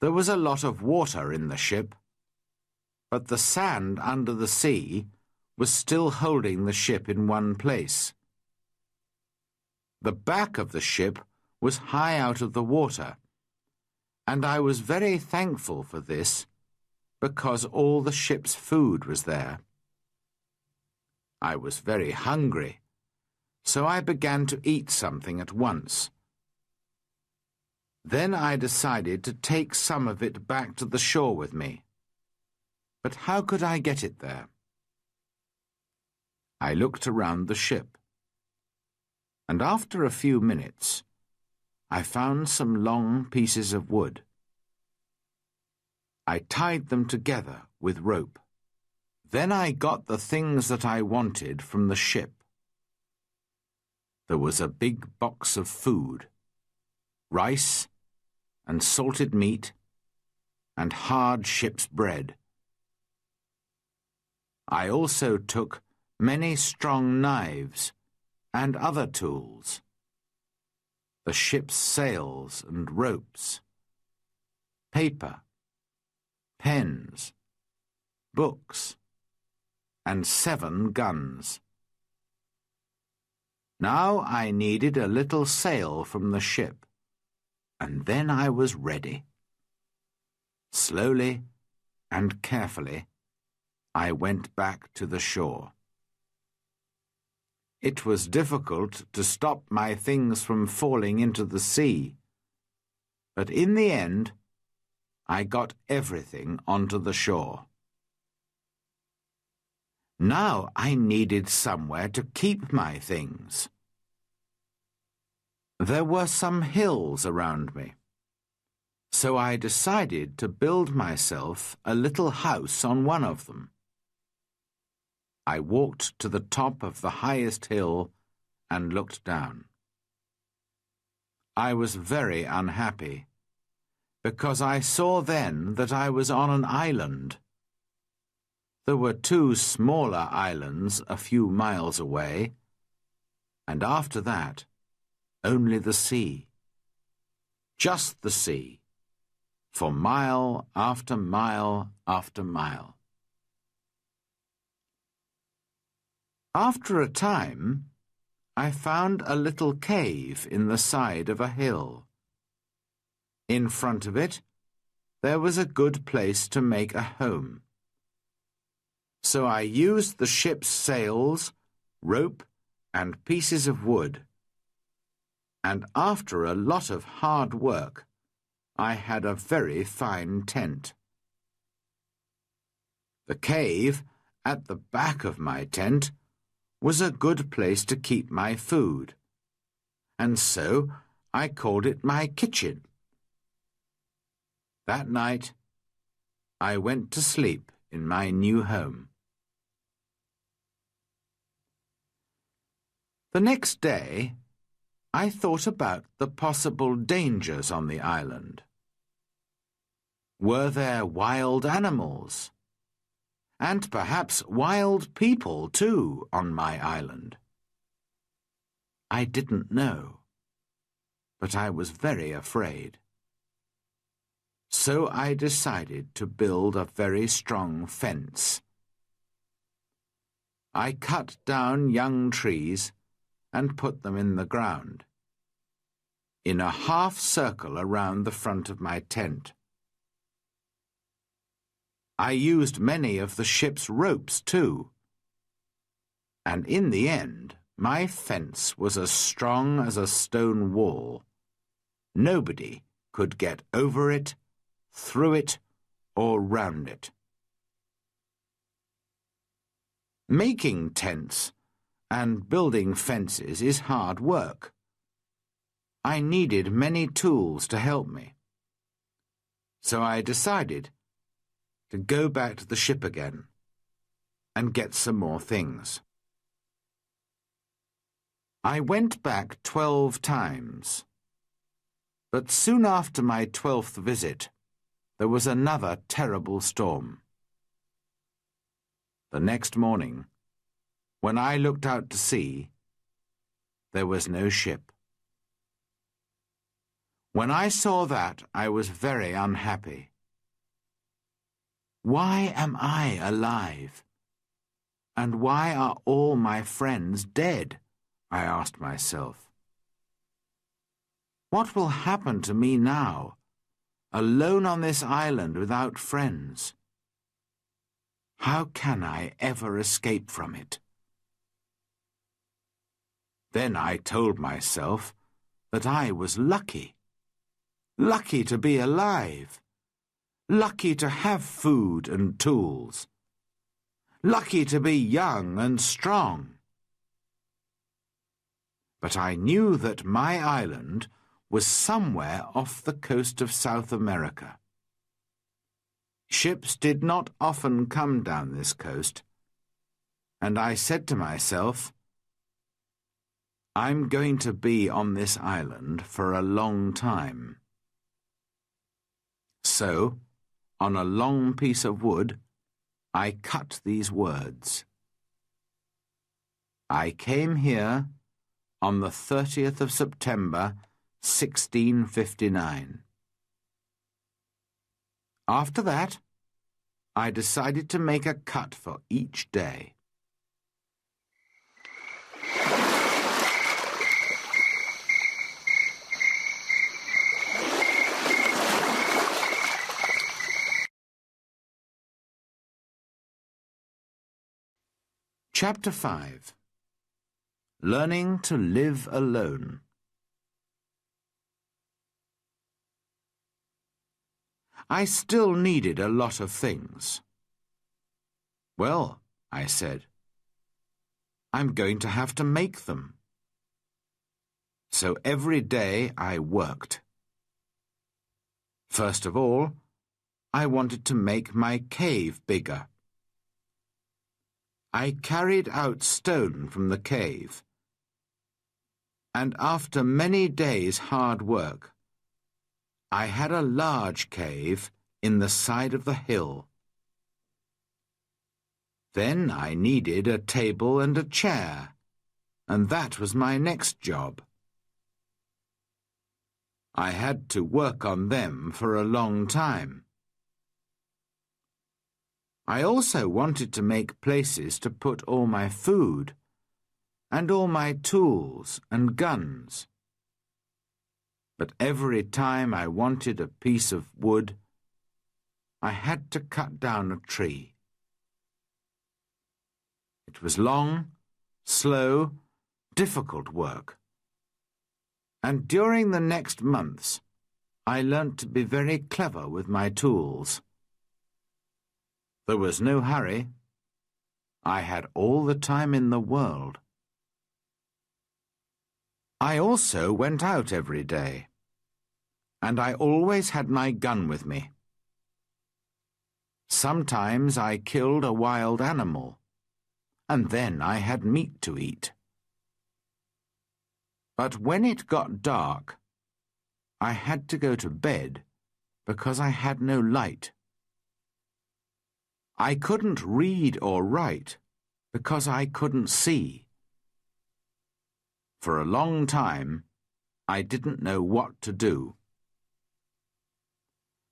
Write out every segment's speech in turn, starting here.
There was a lot of water in the ship, but the sand under the sea was still holding the ship in one place. The back of the ship was high out of the water, and I was very thankful for this because all the ship's food was there. I was very hungry, so I began to eat something at once. Then I decided to take some of it back to the shore with me. But how could I get it there? I looked around the ship, and after a few minutes, I found some long pieces of wood. I tied them together with rope. Then I got the things that I wanted from the ship. There was a big box of food, rice and salted meat and hard ship's bread. I also took many strong knives and other tools, the ship's sails and ropes, paper, pens, books, and 7 guns. Now I needed a little sail from the ship, and then I was ready. Slowly and carefully, I went back to the shore. It was difficult to stop my things from falling into the sea, but in the end, I got everything onto the shore. Now I needed somewhere to keep my things. There were some hills around me, so I decided to build myself a little house on one of them. I walked to the top of the highest hill and looked down. I was very unhappy, because I saw then that I was on an island. There were 2 smaller islands a few miles away, and after that, only the sea. Just the sea, for mile after mile after mile. After a time, I found a little cave in the side of a hill. In front of it, there was a good place to make a home. So I used the ship's sails, rope, and pieces of wood. And after a lot of hard work, I had a very fine tent. The cave, at the back of my tent, was a good place to keep my food, and so I called it my kitchen. That night, I went to sleep in my new home. The next day, I thought about the possible dangers on the island. Were there wild animals? And perhaps wild people, too, on my island? I didn't know, but I was very afraid. So I decided to build a very strong fence. I cut down young trees and put them in the ground, in a half-circle around the front of my tent. I used many of the ship's ropes, too, and in the end, my fence was as strong as a stone wall. Nobody could get over it, through it, or round it. Making tents and building fences is hard work. I needed many tools to help me. So I decided to go back to the ship again and get some more things. I went back 12 times, but soon after my 12th visit, there was another terrible storm. The next morning, when I looked out to sea, there was no ship. When I saw that, I was very unhappy. Why am I alive? And why are all my friends dead? I asked myself. What will happen to me now, alone on this island without friends? How can I ever escape from it? Then I told myself that I was lucky. Lucky to be alive. Lucky to have food and tools. Lucky to be young and strong. But I knew that my island was somewhere off the coast of South America. Ships did not often come down this coast, and I said to myself, I'm going to be on this island for a long time. So, on a long piece of wood, I cut these words. I came here on the 30th of September, 1659. After that, I decided to make a cut for each day. Chapter 5. Learning to live alone. I still needed a lot of things. Well, I said, I'm going to have to make them. So every day I worked. First of all, I wanted to make my cave bigger. I carried out stone from the cave, and after many days' hard work, I had a large cave in the side of the hill. Then I needed a table and a chair, and that was my next job. I had to work on them for a long time. I also wanted to make places to put all my food and all my tools and guns. But every time I wanted a piece of wood, I had to cut down a tree. It was long, slow, difficult work. And during the next months, I learnt to be very clever with my tools. There was no hurry. I had all the time in the world. I also went out every day, and I always had my gun with me. Sometimes I killed a wild animal, and then I had meat to eat. But when it got dark, I had to go to bed because I had no light. I couldn't read or write because I couldn't see. For a long time, I didn't know what to do.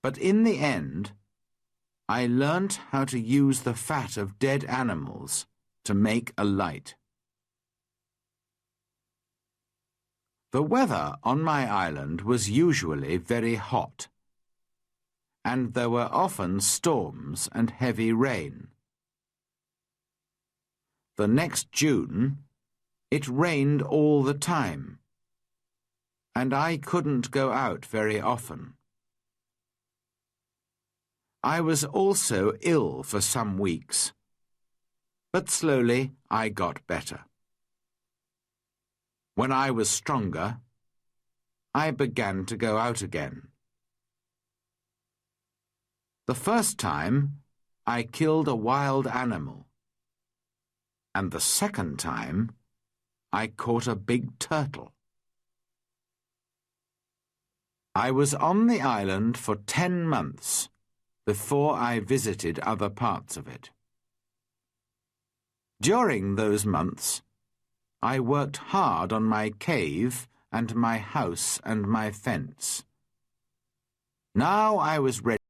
But in the end, I learnt how to use the fat of dead animals to make a light. The weather on my island was usually very hot, and there were often storms and heavy rain. The next June, it rained all the time, and I couldn't go out very often. I was also ill for some weeks, but slowly I got better. When I was stronger, I began to go out again. The first time, I killed a wild animal, and the second time, I caught a big turtle. I was on the island for 10 months before I visited other parts of it. During those months, I worked hard on my cave and my house and my fence, Now I was ready.